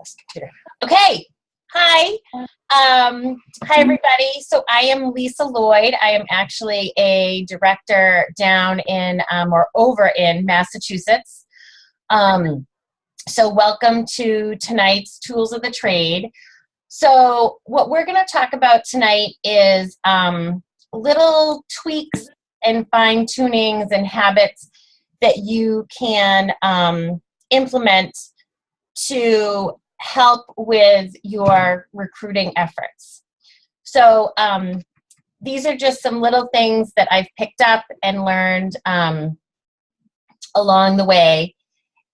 this computer. Okay. Hi. Hi, everybody. So I am Lisa Lloyd. I am actually a director down in or over in Massachusetts. So welcome to tonight's Tools of the Trade. So what we're going to talk about tonight is little tweaks and fine tunings and habits that you can implement to help with your recruiting efforts. So these are just some little things that I've picked up and learned along the way,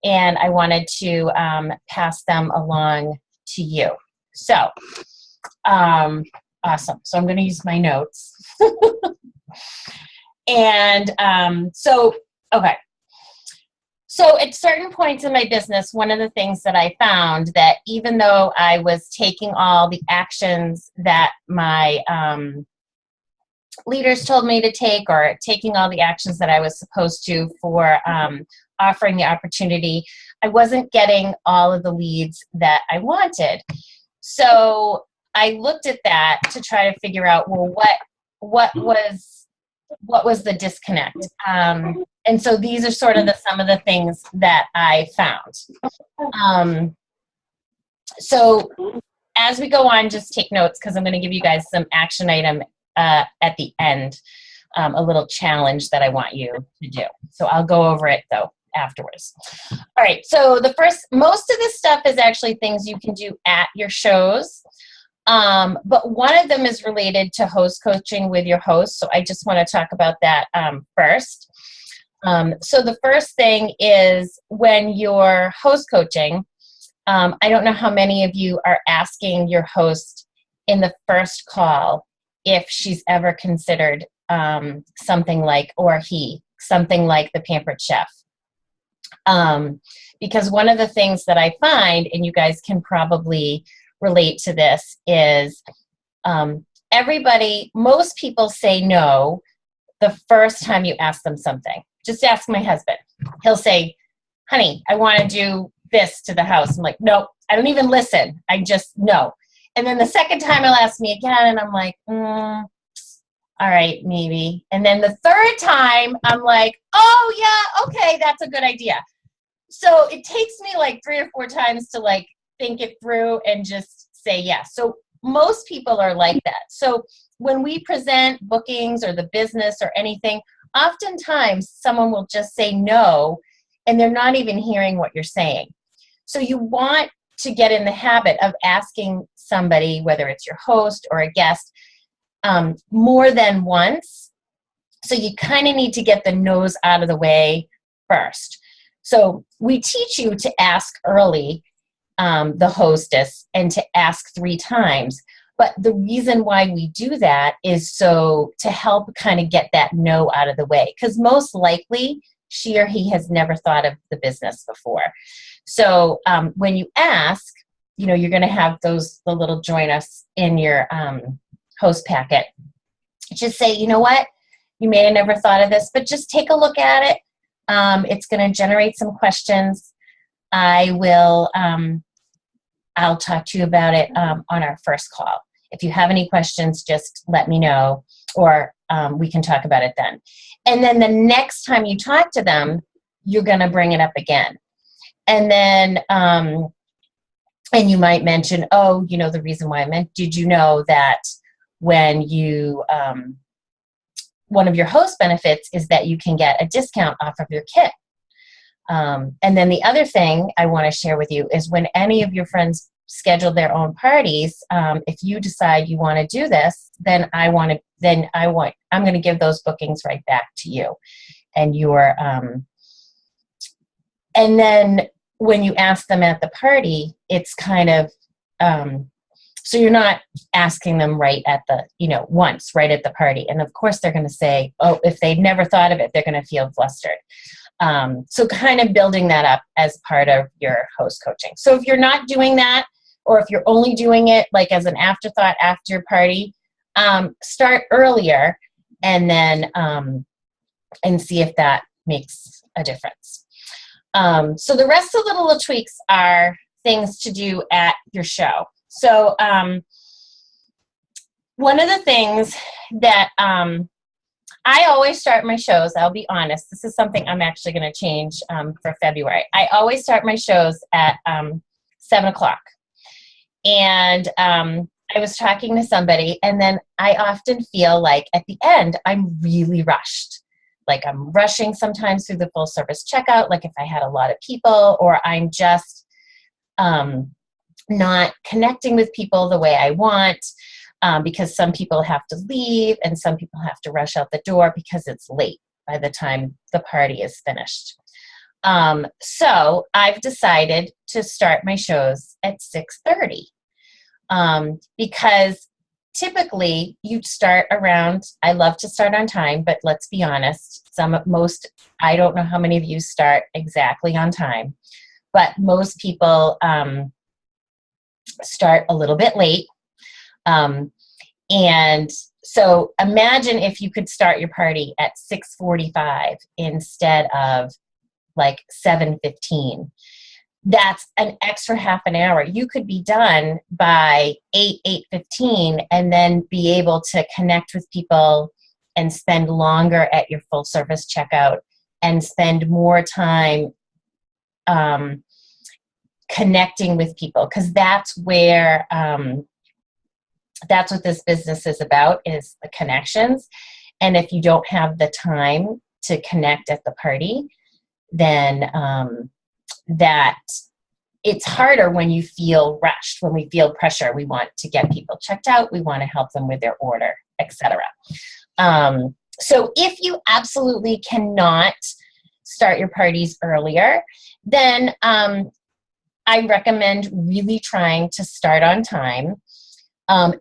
and I wanted to pass them along to you. So awesome. So I'm going to use my notes. And okay. So at certain points in my business, one of the things that I found that even though I was taking all the actions that my leaders told me to take, or taking all the actions that I was supposed to for offering the opportunity, I wasn't getting all of the leads that I wanted. So I looked at that to try to figure out, well, what was the disconnect? And so these are sort of some of the things that I found. So as we go on, just take notes, because I'm going to give you guys some action item at the end, a little challenge that I want you to do. So I'll go over it though afterwards. All right. So most of this stuff is actually things you can do at your shows. But one of them is related to host coaching with your host. So I just want to talk about that first. So the first thing is, when you're host coaching, I don't know how many of you are asking your host in the first call if she's ever considered something like the Pampered Chef. Because one of the things that I find, and you guys can probably relate to this, is most people say no the first time you ask them something. Just ask my husband. He'll say, honey, I want to do this to the house. I'm like, no, I don't even listen. I just, no. And then the second time he'll ask me again, and I'm like, all right, maybe. And then the third time, I'm like, oh, yeah, okay, that's a good idea. So it takes me like 3 or 4 times to like think it through and just say yes. So most people are like that. So when we present bookings or the business or anything, oftentimes someone will just say no, and they're not even hearing what you're saying. So you want to get in the habit of asking somebody, whether it's your host or a guest, more than once. So you kind of need to get the no's out of the way first. So we teach you to ask early, the hostess, and to ask 3 times. But the reason why we do that is so to help kind of get that no out of the way, because most likely she or he has never thought of the business before. So when you ask, you're going to have the little join us in your host packet. Just say, you know what, you may have never thought of this, but just take a look at it. It's going to generate some questions. I'll talk to you about it on our first call. If you have any questions, just let me know, or we can talk about it then. And then the next time you talk to them, you're going to bring it up again. And then, and you might mention, oh, the reason why I meant, did you know that when you, one of your host benefits is that you can get a discount off of your kit. And then the other thing I want to share with you is, when any of your friends schedule their own parties, if you decide you want to do this, then I'm going to give those bookings right back to you. And and then when you ask them at the party, it's kind of, so you're not asking them right at the, once, right at the party. And of course they're going to say, oh, if they'd never thought of it, they're going to feel flustered. So kind of building that up as part of your host coaching. So if you're not doing that, or if you're only doing it like as an afterthought after your party, start earlier, and then and see if that makes a difference. So the rest of the little tweaks are things to do at your show. So one of the things that I always start my shows, I'll be honest, this is something I'm actually going to change for February. I always start my shows at 7 o'clock. And I was talking to somebody, and then I often feel like at the end, I'm really rushed. Like I'm rushing sometimes through the full service checkout, like if I had a lot of people, or I'm just not connecting with people the way I want, because some people have to leave and some people have to rush out the door because it's late by the time the party is finished. So I've decided to start my shows at 6:30, because typically you'd start around, I love to start on time, but let's be honest, I don't know how many of you start exactly on time, but most people start a little bit late. And so imagine if you could start your party at 6:45 instead of like 7:15. That's an extra half an hour. You could be done by 8:15, and then be able to connect with people and spend longer at your full service checkout and spend more time connecting with people, because that's where that's what this business is about, is the connections. And if you don't have the time to connect at the party, then that it's harder when you feel rushed, when we feel pressure. We want to get people checked out. We want to help them with their order, etc. So if you absolutely cannot start your parties earlier, then I recommend really trying to start on time.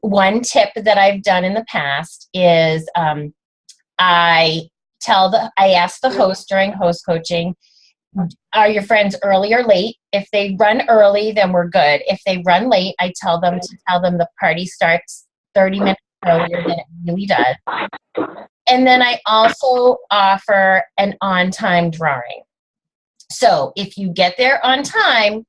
One tip that I've done in the past is I ask the host during host coaching, are your friends early or late? If they run early, then we're good. If they run late, I tell them the party starts 30 minutes earlier than it really does. And then I also offer an on-time drawing. So if you get there on time,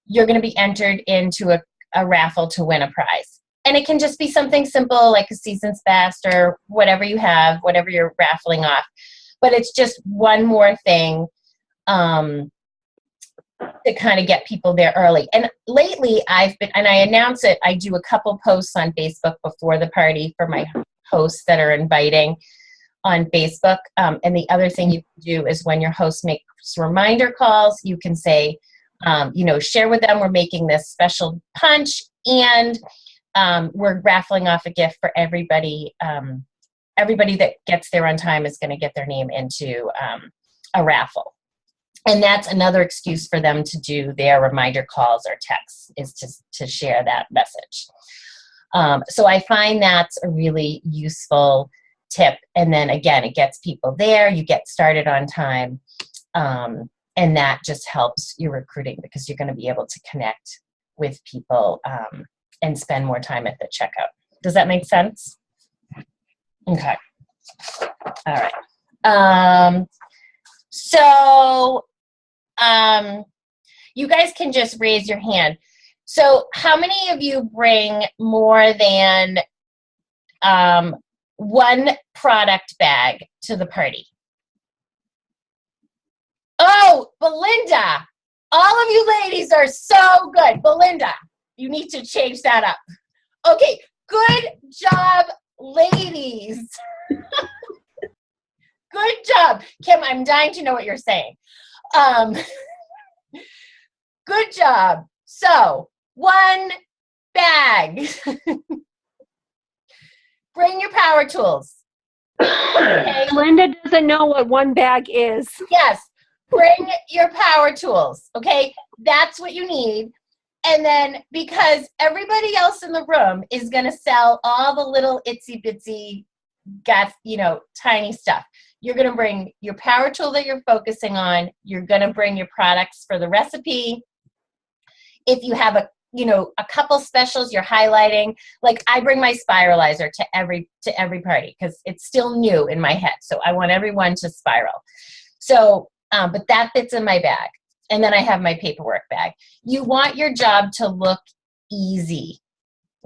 you're going to be entered into a raffle to win a prize. And it can just be something simple like a season's best or whatever you have, whatever you're raffling off. But it's just one more thing to kind of get people there early. And lately I announce it, I do a couple posts on Facebook before the party for my hosts that are inviting on Facebook. And the other thing you can do is when your host makes reminder calls, you can say, share with them, we're making this special punch, and we're raffling off a gift for everybody. Everybody that gets there on time is going to get their name into a raffle. And that's another excuse for them to do their reminder calls or texts, is to share that message. So I find that's a really useful tip. And then again, it gets people there, you get started on time, and that just helps your recruiting, because you're going to be able to connect with people and spend more time at the checkout. Does that make sense? Okay. All right. So you guys can just raise your hand. So how many of you bring more than one product bag to the party? Oh, Belinda, all of you ladies are so good. Belinda, you need to change that up. Okay, good job, ladies. Good job. Kim, I'm dying to know what you're saying. Good job. So, one bag. Bring your power tools. Okay. Linda doesn't know what one bag is. Yes. Bring your power tools. Okay. That's what you need. And then, because everybody else in the room is going to sell all the little itsy bitsy, tiny stuff. You're going to bring your power tool that you're focusing on. You're going to bring your products for the recipe. If you have a couple specials you're highlighting, like I bring my spiralizer to every party because it's still new in my head. So I want everyone to spiral. So, but that fits in my bag. and then I have my paperwork bag. You want your job to look easy,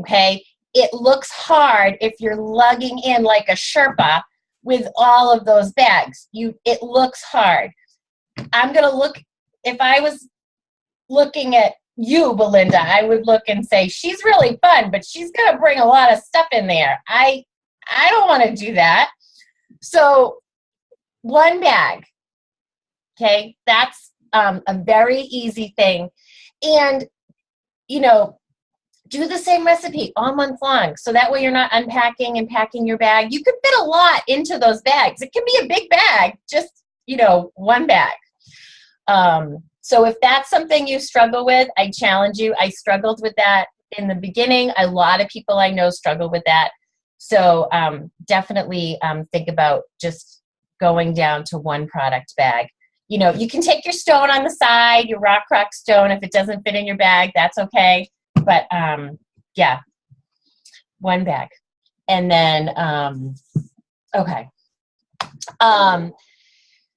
okay? It looks hard if you're lugging in like a Sherpa with all of those bags. It looks hard. I'm going to look, if I was looking at you, Belinda, I would look and say, she's really fun, but she's going to bring a lot of stuff in there. I don't want to do that. So one bag, okay, that's a very easy thing. And, you know, do the same recipe all month long. So that way you're not unpacking and packing your bag. You can fit a lot into those bags. It can be a big bag, just, you know, one bag. So if that's something you struggle with, I challenge you. I struggled with that in the beginning. A lot of people I know struggle with that. So definitely think about just going down to one product bag. You know, you can take your stone on the side, your rock stone. If it doesn't fit in your bag, that's okay. But yeah, one bag. And then, okay.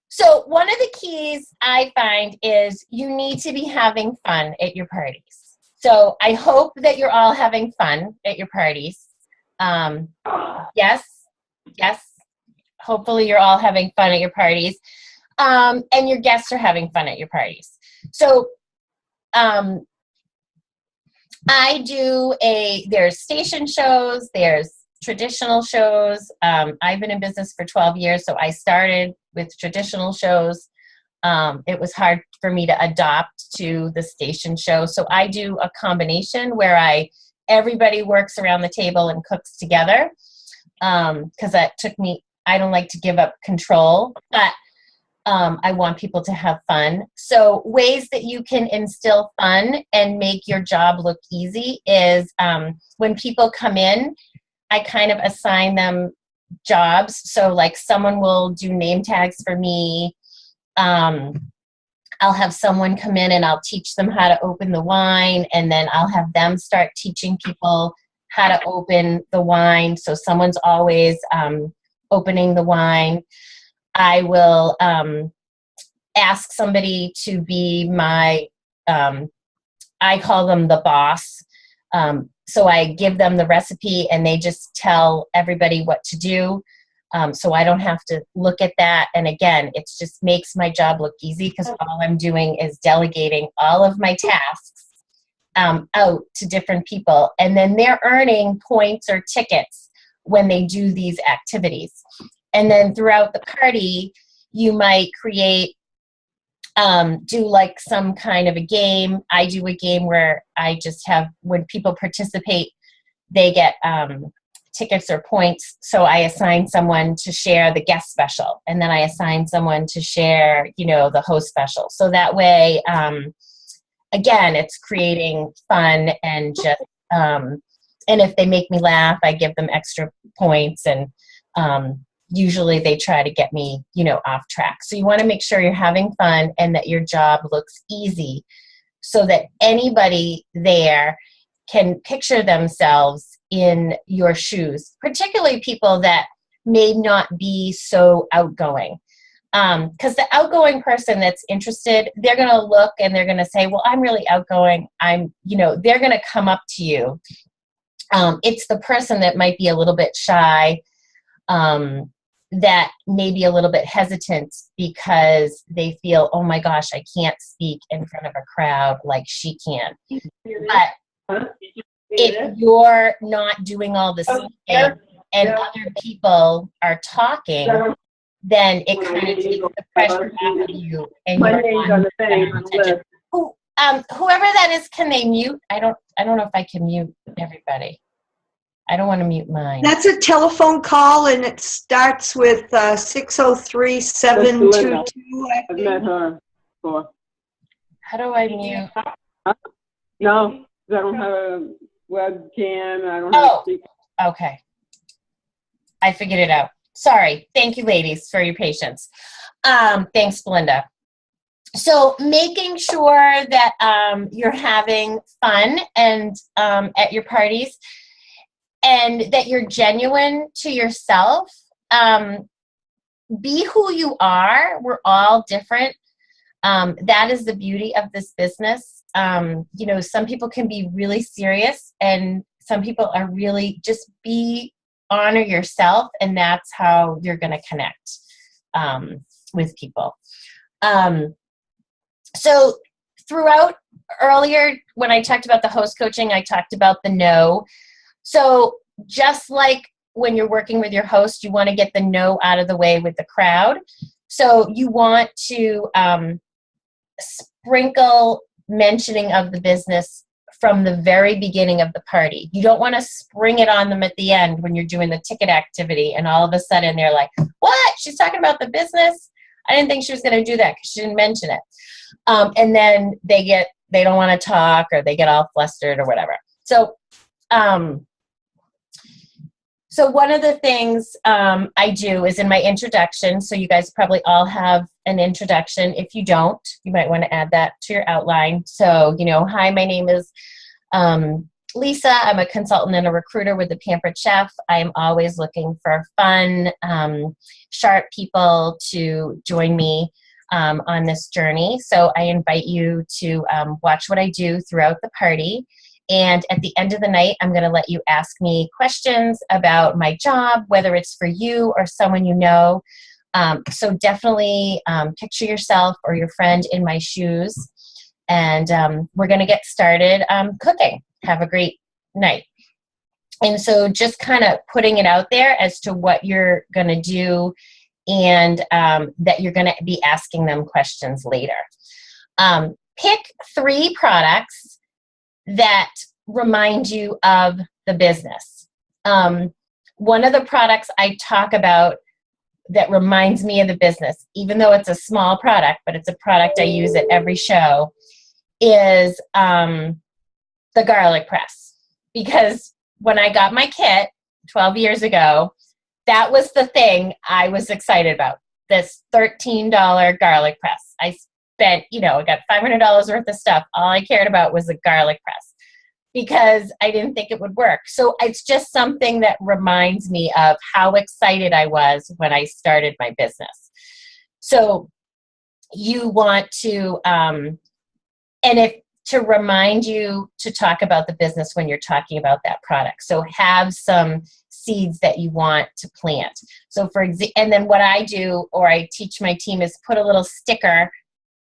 So one of the keys I find is you need to be having fun at your parties. So I hope that you're all having fun at your parties. Yes. Hopefully you're all having fun at your parties. And your guests are having fun at your parties. So there's station shows, there's traditional shows. I've been in business for 12 years, so I started with traditional shows. It was hard for me to adopt to the station show. So I do a combination where everybody works around the table and cooks together. Because that took me, I don't like to give up control, but I want people to have fun. So ways that you can instill fun and make your job look easy is when people come in, I kind of assign them jobs. So like someone will do name tags for me. I'll have someone come in and I'll teach them how to open the wine, and then I'll have them start teaching people how to open the wine. So someone's always opening the wine. I will ask somebody to be my, I call them the boss. So I give them the recipe and they just tell everybody what to do. So I don't have to look at that. And again, it just makes my job look easy because all I'm doing is delegating all of my tasks out to different people. And then they're earning points or tickets when they do these activities. And then throughout the party, you might create, do like some kind of a game. I do a game where I just have, when people participate, they get tickets or points. So I assign someone to share the guest special, and then I assign someone to share, you know, the host special. So that way, again, it's creating fun and just, and if they make me laugh, I give them extra points, and usually they try to get me, you know, off track. So you want to make sure you're having fun and that your job looks easy so that anybody there can picture themselves in your shoes, particularly people that may not be so outgoing. Because the outgoing person that's interested, they're going to look and they're going to say, well, I'm really outgoing. They're going to come up to you. It's the person that might be a little bit shy, that may be a little bit hesitant because they feel, oh my gosh, I can't speak in front of a crowd like she can. But if you're not doing all the speaking and other people are talking, then it kind of takes the pressure off of you. And whoever that is, can they mute? I don't know if I can mute everybody. I don't want to mute mine. That's a telephone call, and it starts with 603-722. I've met her before. How do I mute? No, I don't have a webcam. I don't have a speaker. Okay. I figured it out. Sorry. Thank you, ladies, for your patience. Thanks, Belinda. So making sure that you're having fun and at your parties, and that you're genuine to yourself. Be who you are. We're all different. That is the beauty of this business. You know, some people can be really serious, and some people are really just honor yourself, and that's how you're going to connect with people. So throughout earlier, when I talked about the host coaching, I talked about the no. So just like when you're working with your host, you want to get the no out of the way with the crowd. So you want to sprinkle mentioning of the business from the very beginning of the party. You don't want to spring it on them at the end when you're doing the ticket activity, and all of a sudden they're like, what? She's talking about the business? I didn't think she was going to do that because she didn't mention it. And then they don't want to talk, or they get all flustered or whatever. So one of the things I do is in my introduction, so you guys probably all have an introduction. If you don't, you might want to add that to your outline. So, you know, hi, my name is Lisa. I'm a consultant and a recruiter with the Pampered Chef. I'm always looking for fun, sharp people to join me on this journey. So I invite you to watch what I do throughout the party. And at the end of the night, I'm going to let you ask me questions about my job, whether it's for you or someone you know. So definitely picture yourself or your friend in my shoes. And we're going to get started cooking. Have a great night. And so just kind of putting it out there as to what you're going to do, and that you're going to be asking them questions later. Pick 3 products that remind you of the business. One of the products I talk about that reminds me of the business, even though it's a small product, but it's a product I use at every show, is the garlic press. Because when I got my kit 12 years ago, that was the thing I was excited about, this $13 garlic press. I spent, I got $500 worth of stuff. All I cared about was the garlic press because I didn't think it would work. So it's just something that reminds me of how excited I was when I started my business. So you want to, to remind you to talk about the business when you're talking about that product. So have some seeds that you want to plant. So and then what I do, or I teach my team, is put a little sticker,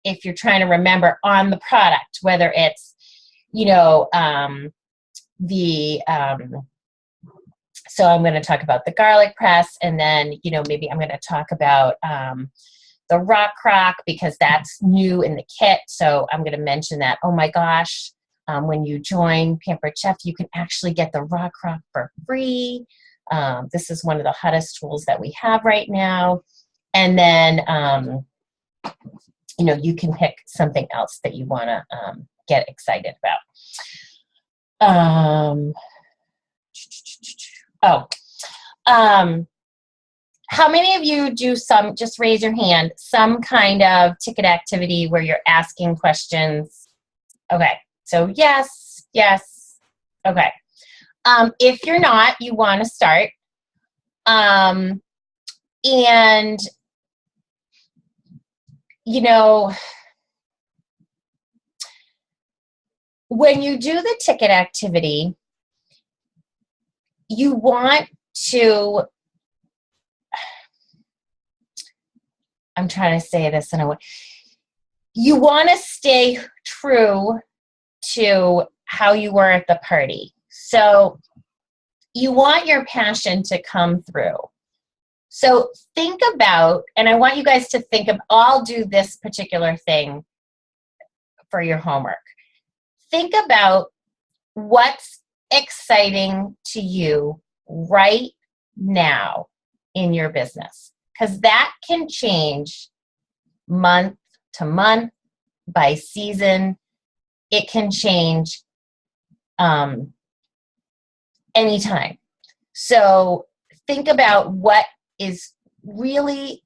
if you're trying to remember, on the product, whether it's, so I'm going to talk about the garlic press, and then, maybe I'm going to talk about the Rock Crock, because that's new in the kit. So I'm going to mention that, oh my gosh, when you join Pampered Chef, you can actually get the Rock Crock for free. This is one of the hottest tools that we have right now. And then, you can pick something else that you want to get excited about. How many of you do just raise your hand, some kind of ticket activity where you're asking questions? Okay, so yes. Okay. If you're not, you want to start. And, when you do the ticket activity, you want to, I'm trying to say this in a way, you want to stay true to how you were at the party. So you want your passion to come through. So think about, and I want you guys to think of, I'll do this particular thing for your homework. Think about what's exciting to you right now in your business, because that can change month to month, by season. It can change anytime. So think about what is really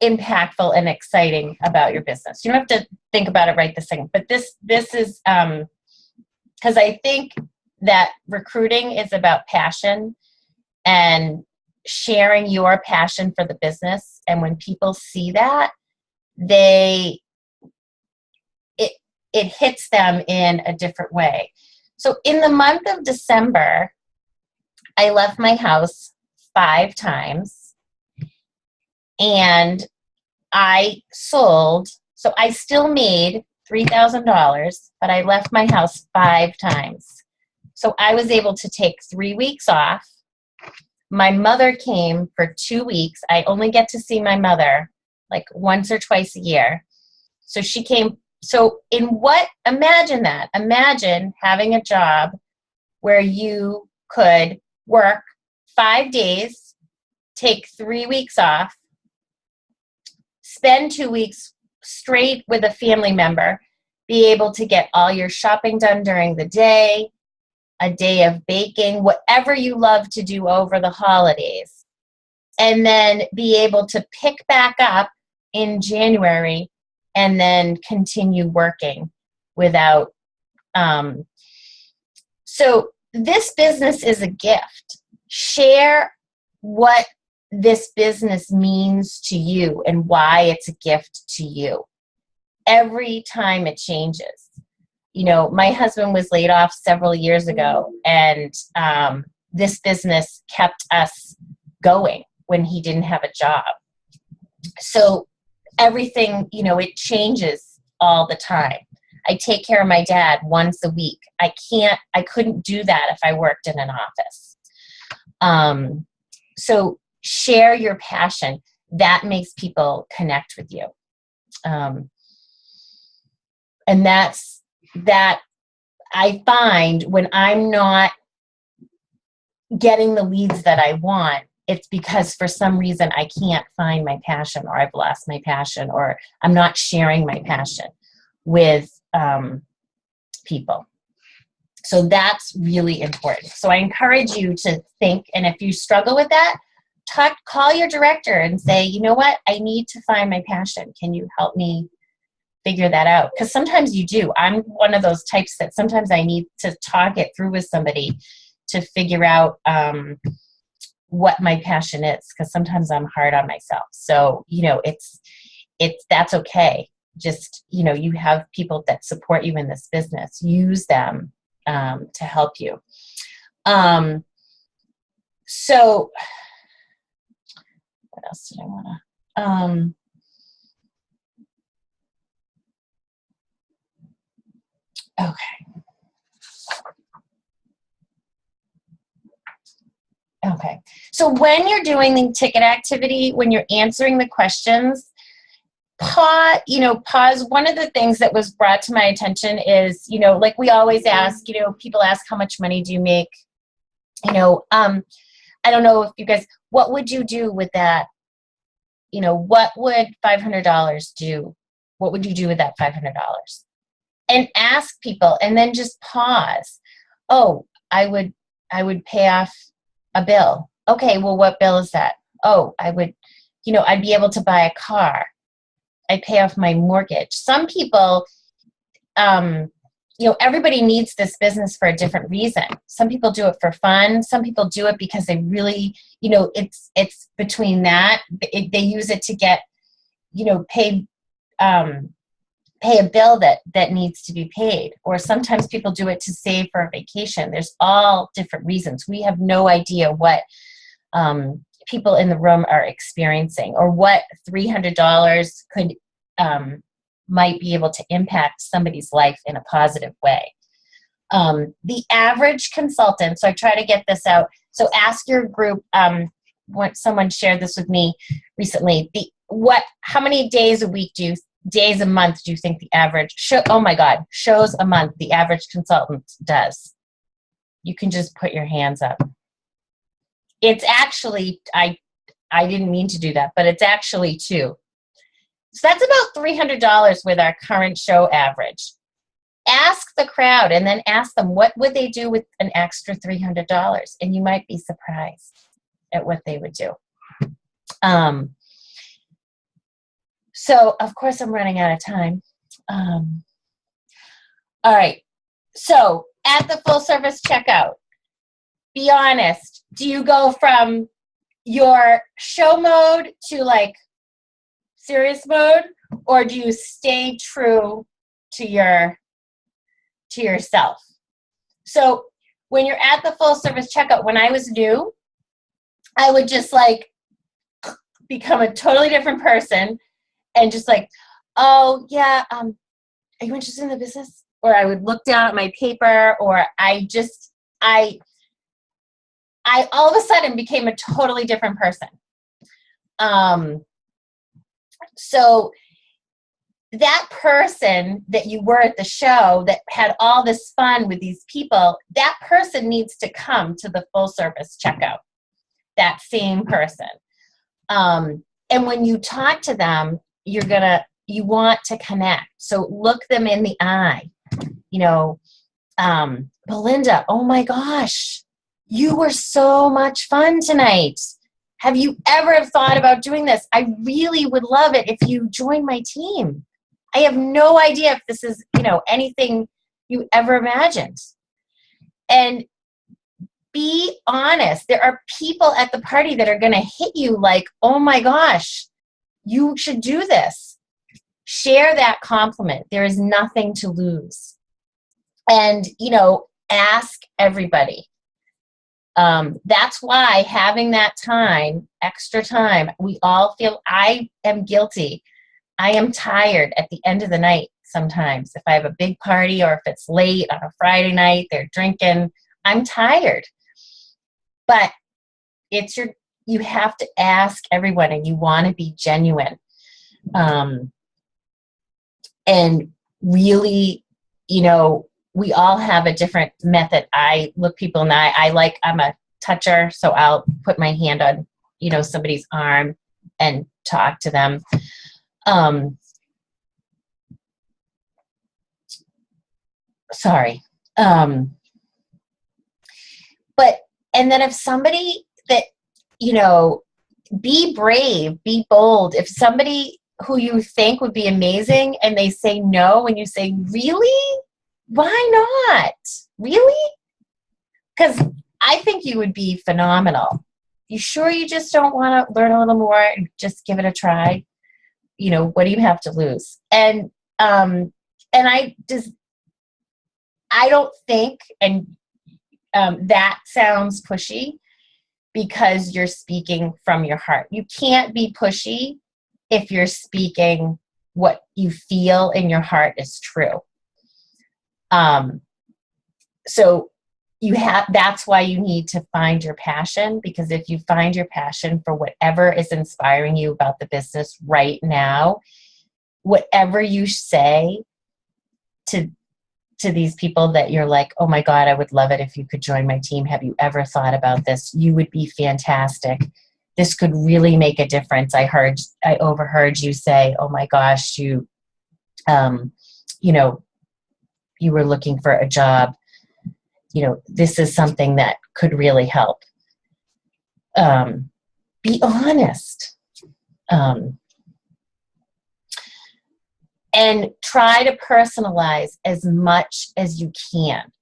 impactful and exciting about your business. You don't have to think about it right this second, but this is because I think that recruiting is about passion and sharing your passion for the business. And when people see that, they it hits them in a different way. So in the month of December, I left my house 5 times, and I sold. So I still made $3,000, but I left my house 5 times. So I was able to take 3 weeks off. My mother came for 2 weeks. I only get to see my mother like once or twice a year. So she came. So imagine that. Imagine having a job where you could work 5 days, take 3 weeks off, spend 2 weeks straight with a family member, be able to get all your shopping done during the day, a day of baking, whatever you love to do over the holidays, and then be able to pick back up in January and then continue working without. So this business is a gift. Share what this business means to you and why it's a gift to you. Every time it changes. You know, my husband was laid off several years ago, and this business kept us going when he didn't have a job. So everything, you know, it changes all the time. I take care of my dad once a week. I couldn't do that if I worked in an office. So share your passion. That makes people connect with you. And that I find when I'm not getting the leads that I want, it's because for some reason I can't find my passion, or I've lost my passion, or I'm not sharing my passion with people. So that's really important. So I encourage you to think, and if you struggle with that, call your director and say, you know what, I need to find my passion. Can you help me figure that out? Because sometimes you do. I'm one of those types that sometimes I need to talk it through with somebody to figure out what my passion is, because sometimes I'm hard on myself. So, you know, that's okay. Just, you know, you have people that support you in this business. Use them to help you. So what else did I want to, Okay. So when you're doing the ticket activity, when you're answering the questions, pause. One of the things that was brought to my attention is, you know, like we always ask, you know, people ask, how much money do you make? You know, I don't know if you guys, what would you do with that? You know, what would $500 do? What would you do with that $500? And ask people, and then just pause. Oh, I would pay off a bill. Okay, well, what bill is that? Oh, I'd be able to buy a car. I'd pay off my mortgage. Some people, everybody needs this business for a different reason. Some people do it for fun. Some people do it because they really, you know, it's between that. They use it to get, you know, pay a bill that needs to be paid. Or sometimes people do it to save for a vacation. There's all different reasons. We have no idea what people in the room are experiencing, or what $300 could might be able to impact somebody's life in a positive way. The average consultant, so I try to get this out. So ask your group, someone shared this with me recently, how many days a month do you think the average shows a month the average consultant does? You can just put your hands up. It's actually, I didn't mean to do that, but it's actually 2. So that's about $300 with our current show average. Ask the crowd, and then ask them, what would they do with an extra $300? And you might be surprised at what they would do. So, of course, I'm running out of time. All right. So, at the full service checkout, be honest. Do you go from your show mode to like serious mode, or do you stay true to your to yourself. So when you're at the full service checkout, when I was new, I would just like become a totally different person and just like, oh yeah, are you interested in the business? Or I would look down at my paper, or I all of a sudden became a totally different person. So that person that you were at the show that had all this fun with these people, that person needs to come to the full service checkout. That same person. And when you talk to them, you want to connect. So look them in the eye. Belinda, oh my gosh, you were so much fun tonight. Have you ever thought about doing this? I really would love it if you joined my team. I have no idea if this is, anything you ever imagined. And be honest. There are people at the party that are going to hit you like, oh my gosh, you should do this. Share that compliment. There is nothing to lose. And, ask everybody. That's why having that time, extra time, we all feel, I am guilty. I am tired at the end of the night sometimes. If I have a big party or if it's late on a Friday night, they're drinking, I'm tired. But you have to ask everyone, and you want to be genuine. And really, we all have a different method. I look people in the eye. I'm a toucher, so I'll put my hand on, somebody's arm and talk to them. Sorry. And then if somebody that, be brave, be bold. If somebody who you think would be amazing and they say no, and you say, really? Why not? Really? Because I think you would be phenomenal. You sure you just don't want to learn a little more and just give it a try? What do you have to lose? And I don't think, and that sounds pushy because you're speaking from your heart. You can't be pushy if you're speaking what you feel in your heart is true. So that's why you need to find your passion, because if you find your passion for whatever is inspiring you about the business right now, whatever you say to these people that you're like, oh my God, I would love it if you could join my team. Have you ever thought about this? You would be fantastic. This could really make a difference. I overheard you say, oh my gosh, you were looking for a job. This is something that could really help. Be honest. And try to personalize as much as you can.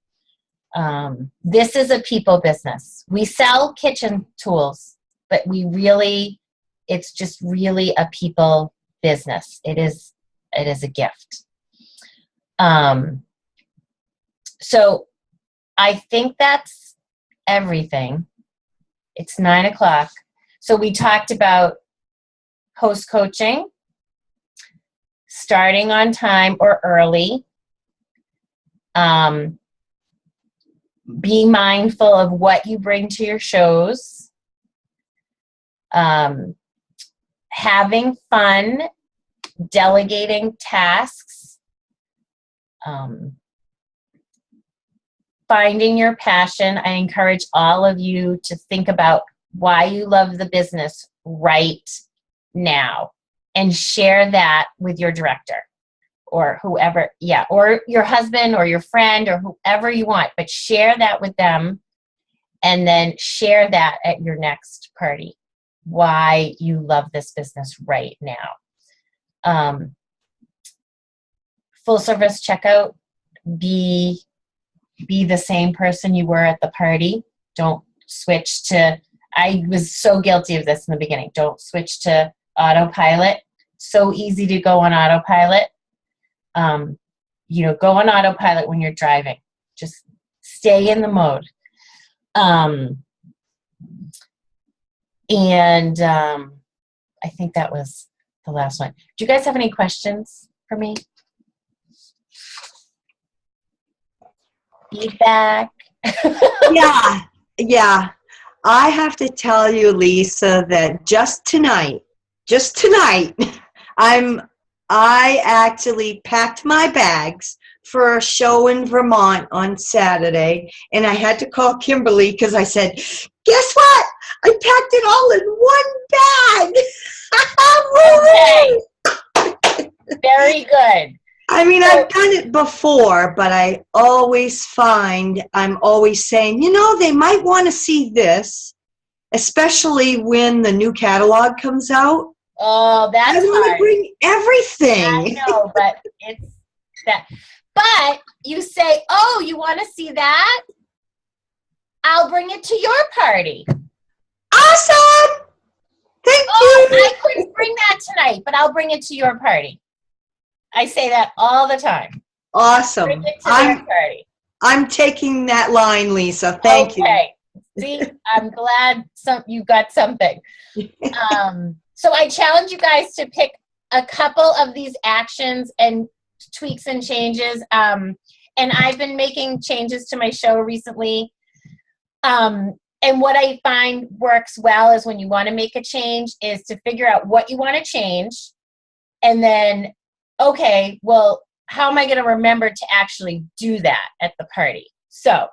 This is a people business. We sell kitchen tools, but it's just really a people business. It is a gift. So I think that's everything. It's 9:00. So we talked about host coaching, starting on time or early, being mindful of what you bring to your shows, having fun, delegating tasks, finding your passion. I encourage all of you to think about why you love the business right now and share that with your director or whoever, or your husband or your friend or whoever you want, but share that with them and then share that at your next party, why you love this business right now. Full service checkout, be the same person you were at the party. Don't switch to, I was so guilty of this in the beginning. Don't switch to autopilot. So easy to go on autopilot. go on autopilot when you're driving. Just stay in the mode. I think that was the last one. Do you guys have any questions for me? Feedback? Yeah. I have to tell you, Lisa, that just tonight, I actually packed my bags for a show in Vermont on Saturday, and I had to call Kimberly because I said, guess what? I packed it all in one bag. Okay. Very good. I mean, I've done it before, but I always find I'm always saying, they might want to see this, especially when the new catalog comes out. Oh, that's I want to hard. bring everything. I know, but it's that. But you say, oh, you want to see that? I'll bring it to your party. Awesome! Thank you. I couldn't bring that tonight, but I'll bring it to your party. I say that all the time. Awesome. Bring it to their party. I'm taking that line, Lisa. Thank you. Okay. See, I'm glad you got something. So I challenge you guys to pick a couple of these actions and tweaks and changes. And I've been making changes to my show recently. And what I find works well is when you want to make a change is to figure out what you want to change. And then, okay, well, how am I going to remember to actually do that at the party? So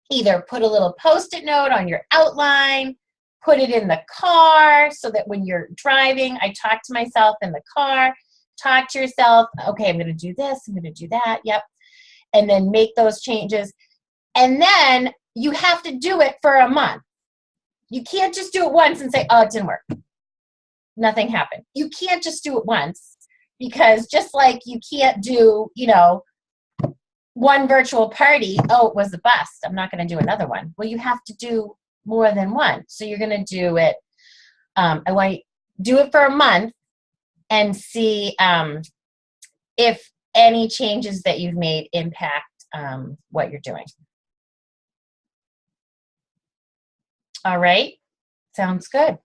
either put a little Post-it note on your outline, put it in the car so that when you're driving, I talk to myself in the car, talk to yourself, okay, I'm going to do this, I'm going to do that, yep. And then make those changes. And then you have to do it for a month. You can't just do it once and say, oh, it didn't work. Nothing happened. You can't just do it once because just like you can't do, one virtual party, oh, it was a bust, I'm not going to do another one. Well, you have to do more than one. So you're going to do it, I want you do it for a month and see if any changes that you've made impact what you're doing. All right. Sounds good.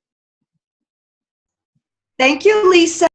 Thank you, Lisa.